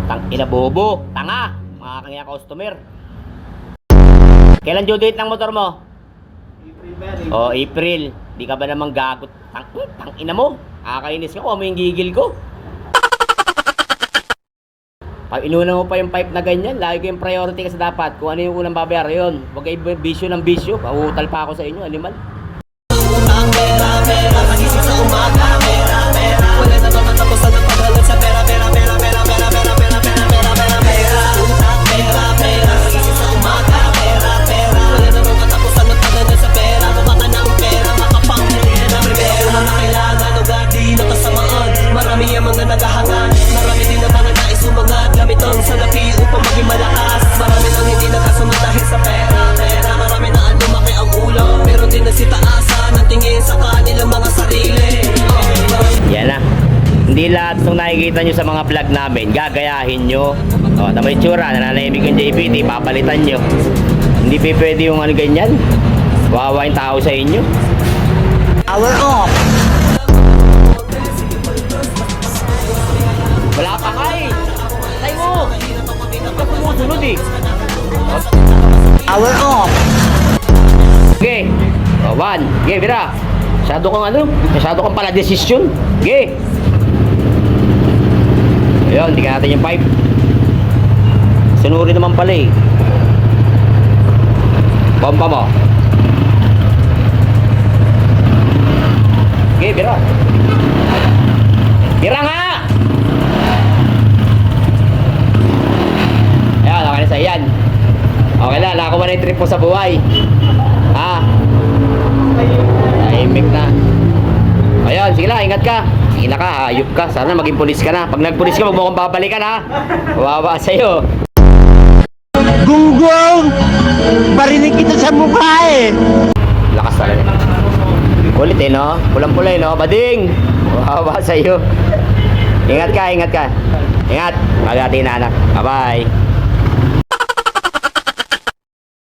Tang ina bobo, tanga, mga kanya customer. Kailan due date ng motor mo? April ba? Oh, April. Di ka ba naman gagot? Tang ina mo. Kakainis ka ko, mo yung gigil ko. Pag inuna mo pa yung pipe na ganyan, lagi ko yung priority kasi dapat. Kung ano yung unang babayar, yun. Huwag kayo bisyo ng bisyo. Pauutal pa ako sa inyo, animal. Ang pera, pera, pagising sa umaga. Pera, pera, wala na matatapusan ng paghalat sa pera, pera, pera, pera, pera, pera, pera, pera, pera, pera, pera. Utang, pera, pera, pagising sa umaga. Pera, pera, wala na matatapusan ng paghalat sa pera. Mukha ka ng pera, makapangyarihan na prepare. Una na kailangan, ugat, di nakasamaan. Marami ang mga naghahangan. Marami din ang mga nais umangat. Gamit ang salapi upang maging malakas. Marami nang hindi nakasunod dahil sa pera, pera. Marami na ang lumaki ang ulo. Meron din na si taasan ang tingin sa kanilang mga sarili. Yan na. Hindi lahat itong nakikita nyo sa mga vlog namin, gagayahin nyo. O, tama yung tsura, nananahimik yung JPT, papalitan nyo. Hindi pwede yung ano ganyan. Wawa yung tao sa inyo. Power off. Wala pa nga eh. Tay mo. Huwag ka sumusunod eh. Power off. Okay. O, one. Okay, bira. Masyado kang ano? Masyado kang pala desisyon. Okay. Ayun, tingnan natin yung pipe. Sunuri naman pala eh. Pompa mo. Okay, bira. Bira nga! Ayan, okay na sa iyan. Okay na, nakakuha na yung trip mo sa buhay. Ha? Tahimik na. Ayun, sige lang, ingat ka. Ina ka, ayup ka. Sana maging pulis ka na. Pag nagpulis ka, huwag mo kong babalikan ha. Wawa sa'yo. Gunggong! Barinig kita sa mukha eh! Lakas talaga. Kulit eh, no? Pulang-pula eh, no? Bading! Wawa sa'yo. Ingat ka, ingat ka. Ingat. Magati na anak. Bye-bye.